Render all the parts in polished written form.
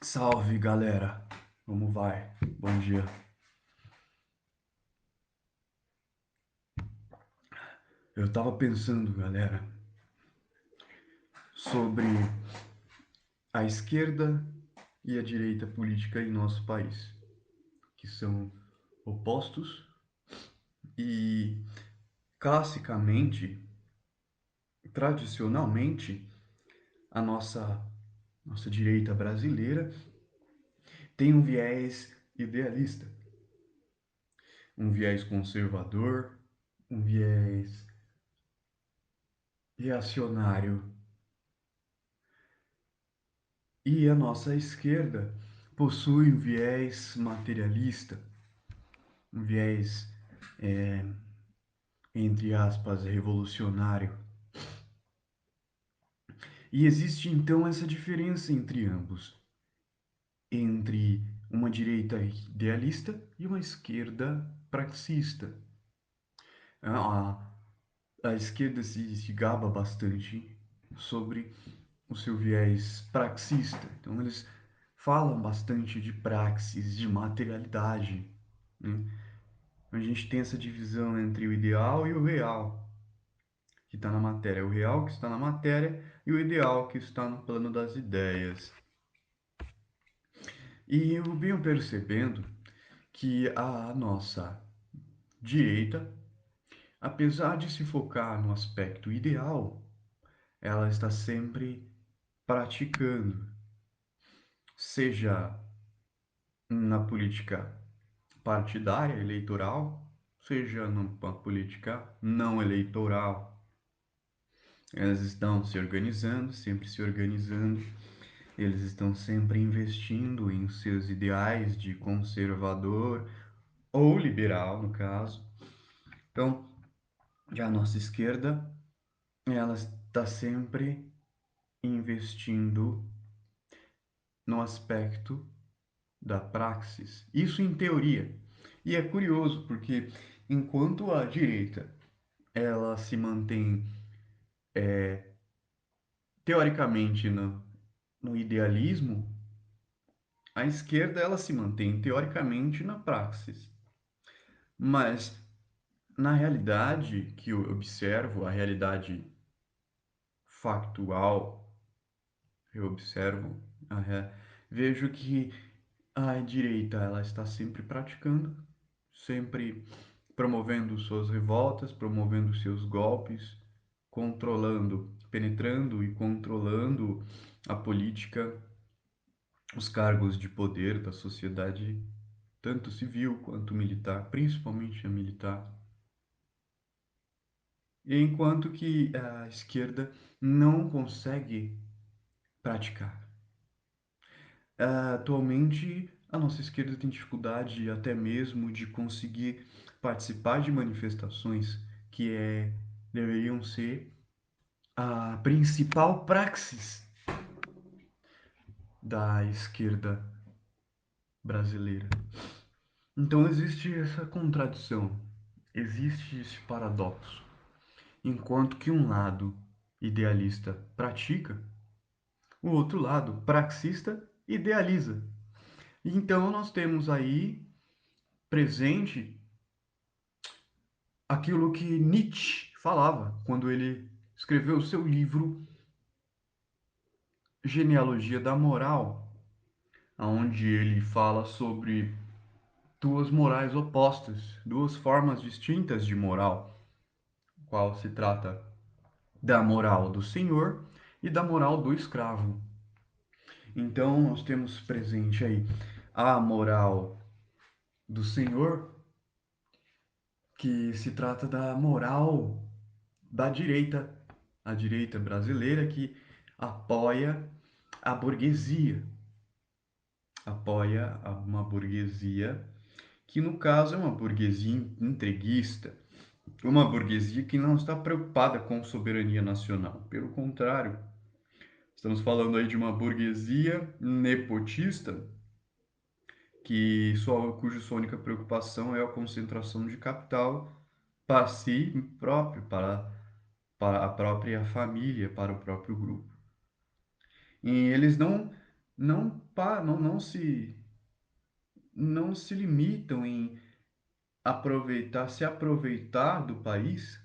Salve, galera. Como vai? Bom dia. Eu tava pensando, galera, sobre a esquerda e a direita política em nosso país, que são opostos e classicamente, tradicionalmente, a nossa direita brasileira tem um viés idealista, um viés conservador, um viés reacionário. E a nossa esquerda possui um viés materialista, um viés, entre aspas, revolucionário. E existe então essa diferença entre ambos, entre uma direita idealista e uma esquerda praxista. A esquerda se gaba bastante sobre o seu viés praxista. Então eles falam bastante de praxis, de materialidade, né? A gente tem essa divisão entre o ideal e o real, que está na matéria. O real que está na matéria e o ideal que está no plano das ideias. E eu venho percebendo que a nossa direita, apesar de se focar no aspecto ideal, ela está sempre praticando, seja na política partidária, eleitoral, seja numa política não eleitoral. Elas estão se organizando, sempre se organizando, eles estão sempre investindo em seus ideais de conservador ou liberal, no caso. Então, já a nossa esquerda, ela está sempre investindo no aspecto da praxis. Isso em teoria. E é curioso porque enquanto a direita ela se mantém teoricamente no idealismo, a esquerda ela se mantém teoricamente na praxis. Mas na realidade que eu observo, a realidade factual, eu observo, vejo que a direita ela está sempre praticando, sempre promovendo suas revoltas, promovendo seus golpes, controlando, penetrando e controlando a política, os cargos de poder da sociedade, tanto civil quanto militar, principalmente a militar. Enquanto que a esquerda não consegue praticar. Atualmente, a nossa esquerda tem dificuldade até mesmo de conseguir participar de manifestações que deveriam ser a principal praxis da esquerda brasileira. Então existe essa contradição, existe esse paradoxo. Enquanto que um lado idealista pratica, o outro lado praxista idealiza. Então nós temos aí presente aquilo que Nietzsche falava quando ele escreveu o seu livro Genealogia da Moral, onde ele fala sobre duas morais opostas, duas formas distintas de moral, qual se trata da moral do senhor e da moral do escravo. Então nós temos presente aí a moral do senhor, que se trata da moral da direita, a direita brasileira que apoia a burguesia, apoia uma burguesia que no caso é uma burguesia entreguista, uma burguesia que não está preocupada com soberania nacional. Pelo contrário, estamos falando aí de uma burguesia nepotista cuja sua única preocupação é a concentração de capital para si próprio, para a própria família, para o próprio grupo. E eles não se limitam em se aproveitar do país,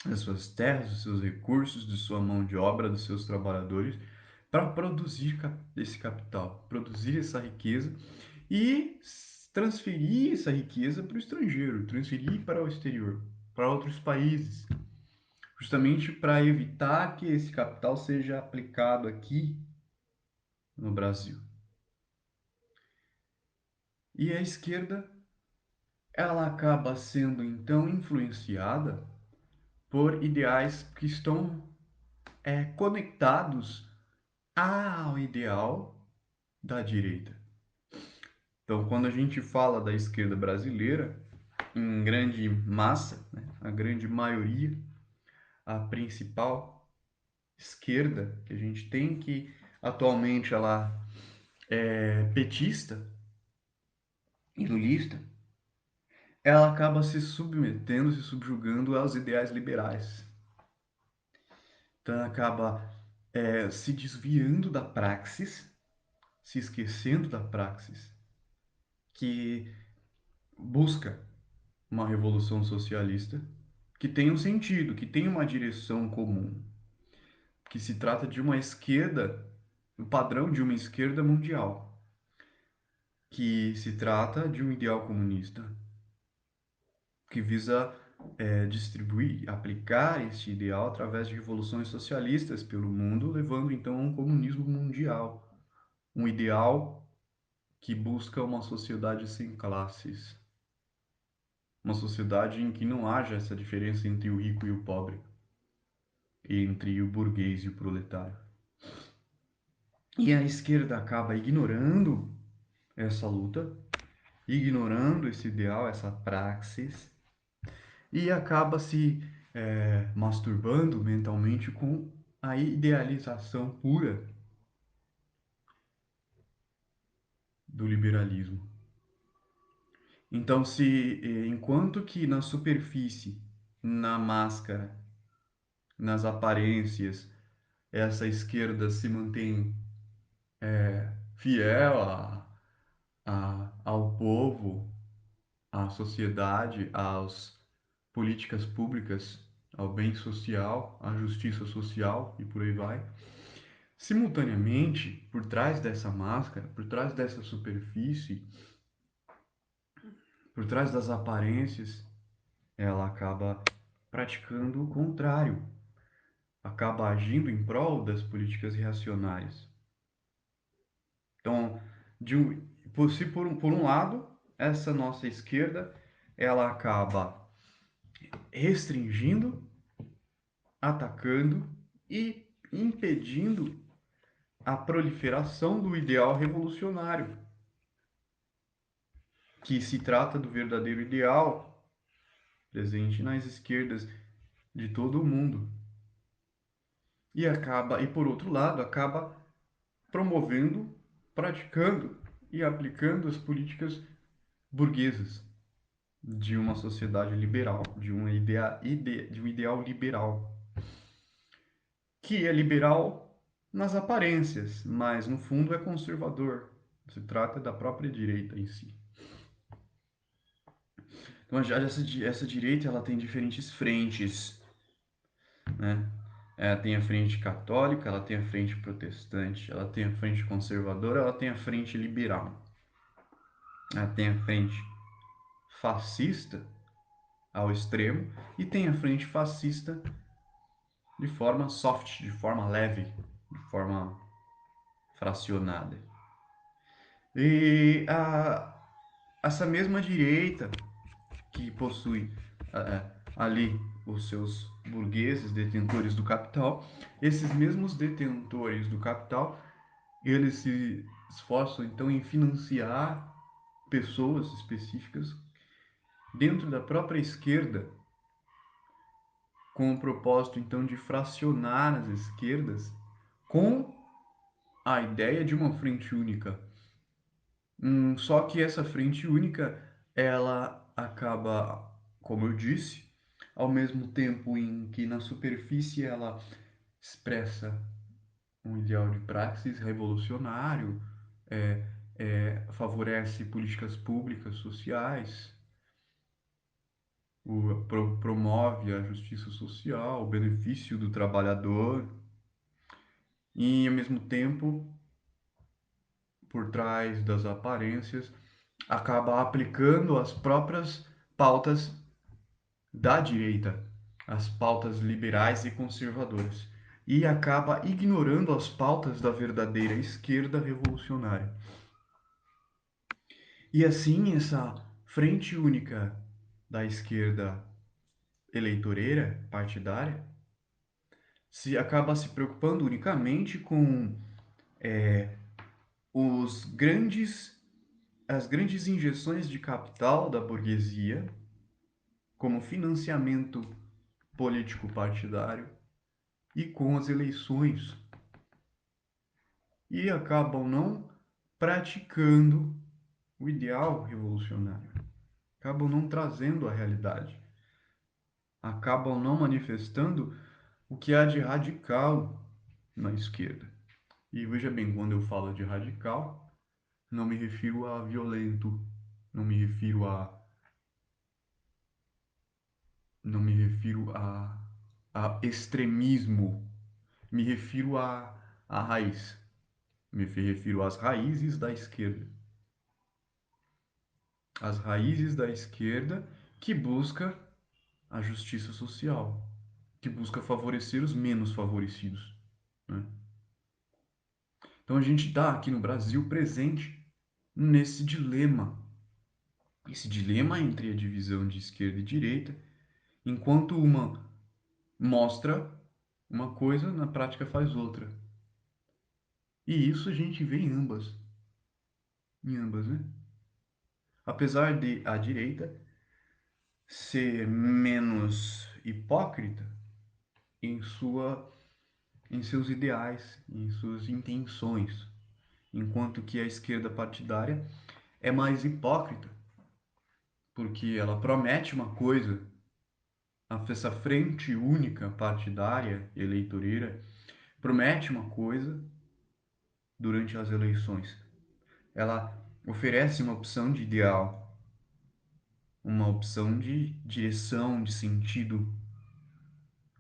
das suas terras, dos seus recursos, de sua mão de obra, dos seus trabalhadores, para produzir esse capital, produzir essa riqueza e transferir essa riqueza para o estrangeiro, transferir para o exterior, para outros países, justamente para evitar que esse capital seja aplicado aqui no Brasil. E a esquerda, ela acaba sendo então influenciada por ideais que estão conectados ao ideal da direita. Então, quando a gente fala da esquerda brasileira, em grande massa, né, a grande maioria, a principal esquerda que a gente tem, que atualmente ela é petista e lulista, ela acaba se submetendo, se subjugando aos ideais liberais. Então, ela acaba se desviando da praxis, se esquecendo da praxis, que busca uma revolução socialista que tem um sentido, que tem uma direção comum, que se trata de uma esquerda, o padrão de uma esquerda mundial, que se trata de um ideal comunista, que visa distribuir, aplicar este ideal através de revoluções socialistas pelo mundo, levando então a um comunismo mundial, um ideal que busca uma sociedade sem classes, uma sociedade em que não haja essa diferença entre o rico e o pobre, entre o burguês e o proletário. E a esquerda acaba ignorando essa luta, ignorando esse ideal, essa praxis, e acaba se masturbando mentalmente com a idealização pura do liberalismo. Então, enquanto que na superfície, na máscara, nas aparências, essa esquerda se mantém fiel ao povo, à sociedade, às políticas públicas, ao bem social, à justiça social e por aí vai. Simultaneamente, por trás dessa máscara, por trás dessa superfície, por trás das aparências, ela acaba praticando o contrário, acaba agindo em prol das políticas reacionárias. Então, se por um lado, essa nossa esquerda, ela acaba restringindo, atacando e impedindo a proliferação do ideal revolucionário, que se trata do verdadeiro ideal presente nas esquerdas de todo o mundo. E por outro lado, acaba promovendo, praticando e aplicando as políticas burguesas de uma sociedade liberal, de um ideal liberal, que é liberal nas aparências, mas no fundo é conservador. Se trata da própria direita em si. Então, já essa direita ela tem diferentes frentes, né? Tem a frente católica, ela tem a frente protestante, ela tem a frente conservadora, ela tem a frente liberal. Ela tem a frente fascista ao extremo e tem a frente fascista de forma soft, de forma leve, de forma fracionada. E essa mesma direita que possui ali os seus burgueses, detentores do capital, esses mesmos detentores do capital, eles se esforçam então em financiar pessoas específicas dentro da própria esquerda, com o propósito então de fracionar as esquerdas com a ideia de uma frente única. Só que essa frente única, ela acaba, como eu disse, ao mesmo tempo em que na superfície ela expressa um ideal de praxis revolucionário, favorece políticas públicas sociais, promove a justiça social, o benefício do trabalhador e, ao mesmo tempo, por trás das aparências, acaba aplicando as próprias pautas da direita, as pautas liberais e conservadoras, e acaba ignorando as pautas da verdadeira esquerda revolucionária. E assim, essa frente única da esquerda eleitoreira, partidária, se acaba se preocupando unicamente com os grandes, as grandes injeções de capital da burguesia como financiamento político partidário e com as eleições e acabam não praticando o ideal revolucionário, acabam não trazendo a realidade, acabam não manifestando o que há de radical na esquerda. E veja bem, quando eu falo de radical, não me refiro a violento, não me refiro a não me refiro a extremismo, me refiro à raiz, me refiro às raízes da esquerda. As raízes da esquerda que busca a justiça social, que busca favorecer os menos favorecidos, né? Então a gente está aqui no Brasil presente nesse dilema, esse dilema entre a divisão de esquerda e direita, enquanto uma mostra uma coisa, na prática faz outra. E isso a gente vê em ambas, né? Apesar de a direita ser menos hipócrita em em seus ideais, em suas intenções, enquanto que a esquerda partidária é mais hipócrita, porque ela promete uma coisa, essa frente única partidária, eleitoreira, promete uma coisa durante as eleições. Ela oferece uma opção de ideal, uma opção de direção, de sentido,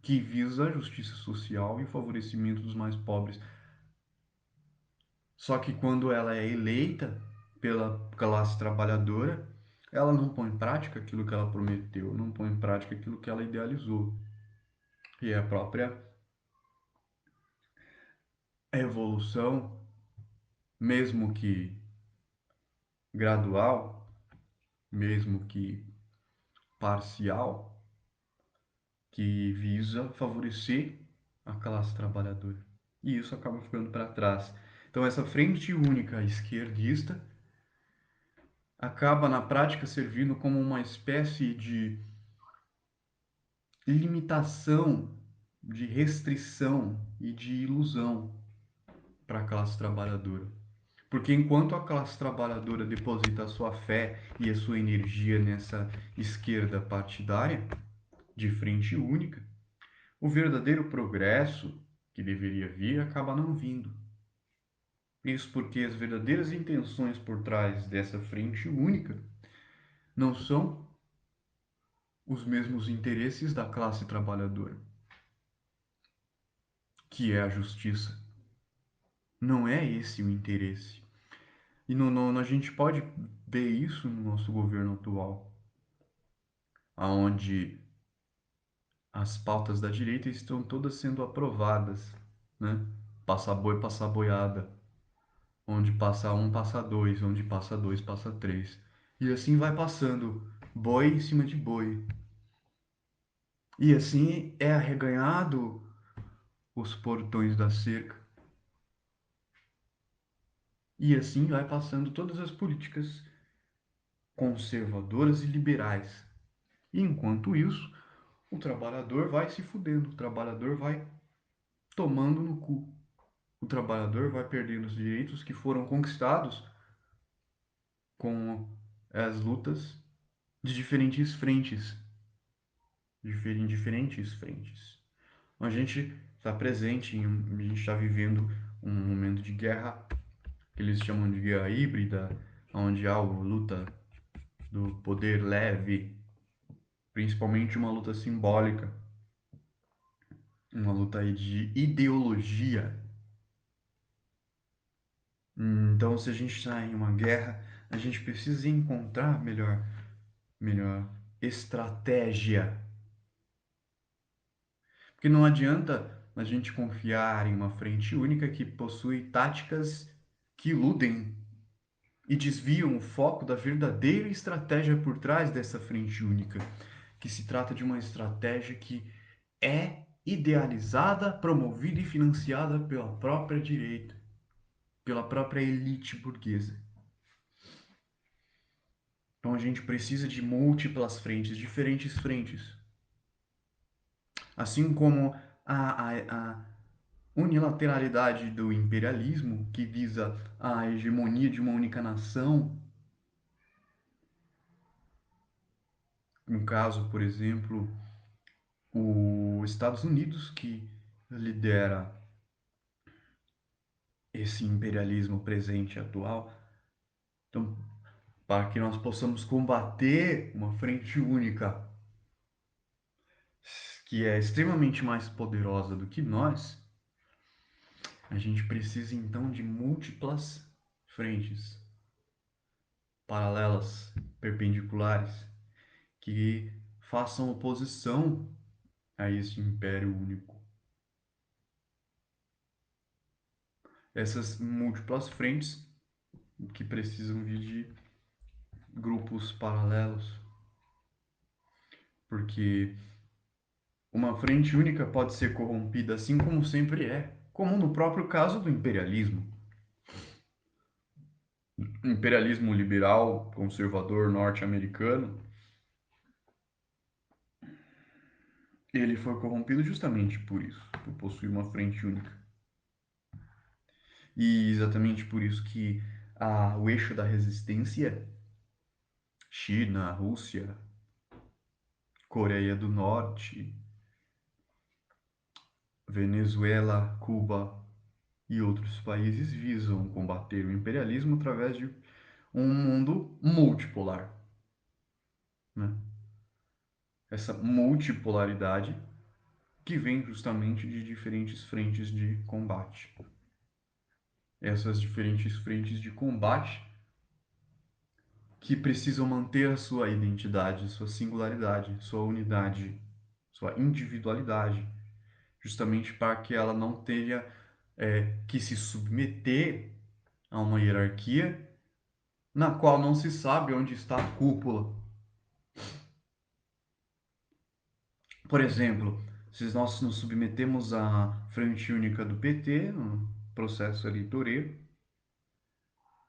que visa a justiça social e o favorecimento dos mais pobres. Só que quando ela é eleita pela classe trabalhadora, ela não põe em prática aquilo que ela prometeu, não põe em prática aquilo que ela idealizou. E a própria evolução, mesmo que gradual, mesmo que parcial, que visa favorecer a classe trabalhadora. E isso acaba ficando para trás. Então, essa frente única esquerdista acaba, na prática, servindo como uma espécie de limitação, de restrição e de ilusão para a classe trabalhadora. Porque enquanto a classe trabalhadora deposita a sua fé e a sua energia nessa esquerda partidária, de frente única, o verdadeiro progresso que deveria vir acaba não vindo. Isso porque as verdadeiras intenções por trás dessa frente única não são os mesmos interesses da classe trabalhadora, que é a justiça. Não é esse o interesse. E a gente pode ver isso no nosso governo atual, onde as pautas da direita estão todas sendo aprovadas, né? Passa boi, passa boiada. Onde passa um, passa dois, onde passa dois, passa três. E assim vai passando, boi em cima de boi. E assim é arreganhado os portões da cerca. E assim vai passando todas as políticas conservadoras e liberais. E enquanto isso, o trabalhador vai se fudendo, o trabalhador vai tomando no cu. O trabalhador vai perdendo os direitos que foram conquistados com as lutas de diferentes frentes, em diferentes frentes. A gente está presente, a gente está vivendo um momento de guerra que eles chamam de guerra híbrida, onde há a luta do poder leve, principalmente uma luta simbólica, uma luta aí de ideologia. Então, se a gente está em uma guerra, a gente precisa encontrar melhor estratégia. Porque não adianta a gente confiar em uma frente única que possui táticas que iludem e desviam o foco da verdadeira estratégia por trás dessa frente única, que se trata de uma estratégia que é idealizada, promovida e financiada pela própria direita, pela própria elite burguesa. Então a gente precisa de múltiplas frentes, diferentes frentes. Assim como a unilateralidade do imperialismo, que visa a hegemonia de uma única nação, no caso, por exemplo, os Estados Unidos, que lidera esse imperialismo presente e atual. Então, para que nós possamos combater uma frente única que é extremamente mais poderosa do que nós, a gente precisa então de múltiplas frentes paralelas, perpendiculares, que façam oposição a esse império único. Essas múltiplas frentes que precisam vir de grupos paralelos, porque uma frente única pode ser corrompida, assim como sempre é, como no próprio caso do imperialismo. O imperialismo liberal, conservador norte-americano, ele foi corrompido justamente por isso, por possuir uma frente única. E exatamente por isso que o eixo da resistência, China, Rússia, Coreia do Norte, Venezuela, Cuba e outros países visam combater o imperialismo através de um mundo multipolar, né? Essa multipolaridade que vem justamente de diferentes frentes de combate. Essas diferentes frentes de combate que precisam manter a sua identidade, sua singularidade, sua unidade, sua individualidade, justamente para que ela não tenha que se submeter a uma hierarquia na qual não se sabe onde está a cúpula. Por exemplo, se nós nos submetemos à frente única do PT, no processo eleitoreiro,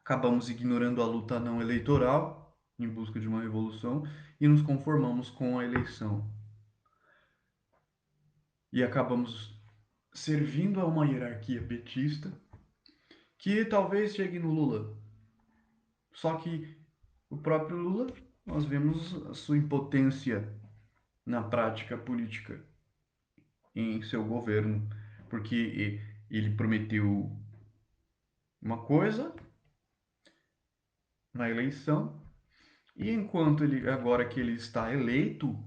acabamos ignorando a luta não eleitoral em busca de uma revolução e nos conformamos com a eleição. E acabamos servindo a uma hierarquia petista que talvez chegue no Lula. Só que o próprio Lula, nós vemos a sua impotência na prática política em seu governo, porque ele prometeu uma coisa na eleição e enquanto ele agora que ele está eleito,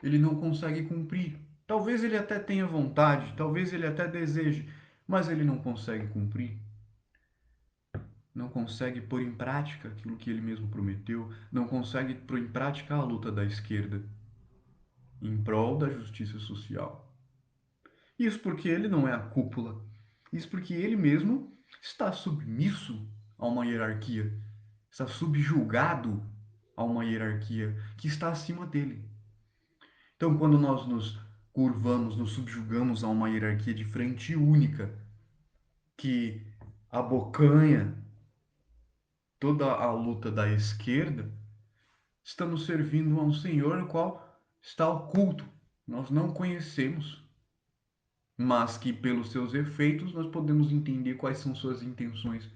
ele não consegue cumprir. Talvez ele até tenha vontade, talvez ele até deseje, mas ele não consegue cumprir. Não consegue pôr em prática aquilo que ele mesmo prometeu, não consegue pôr em prática a luta da esquerda em prol da justiça social. Isso porque ele não é a cúpula. Isso porque ele mesmo está submisso a uma hierarquia, está subjugado a uma hierarquia que está acima dele. Então, quando nós nos curvamos, nos subjugamos a uma hierarquia de frente única, que abocanha toda a luta da esquerda, estamos servindo a um Senhor no qual está oculto. Nós não conhecemos, mas que pelos seus efeitos nós podemos entender quais são suas intenções,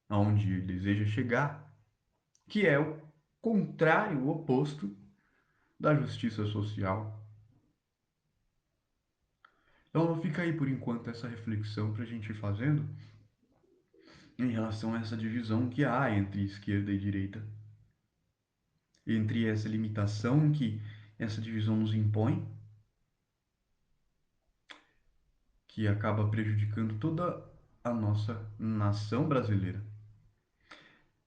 aonde ele deseja chegar, que é o contrário, o oposto da justiça social. Então fica aí por enquanto essa reflexão para a gente ir fazendo em relação a essa divisão que há entre esquerda e direita, entre essa limitação que essa divisão nos impõe, que acaba prejudicando toda a nossa nação brasileira,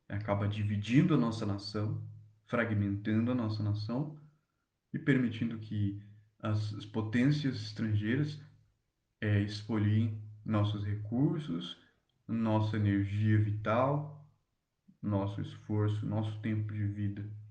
acaba dividindo a nossa nação, fragmentando a nossa nação e permitindo que as potências estrangeiras expoliem nossos recursos, nossa energia vital, nosso esforço, nosso tempo de vida.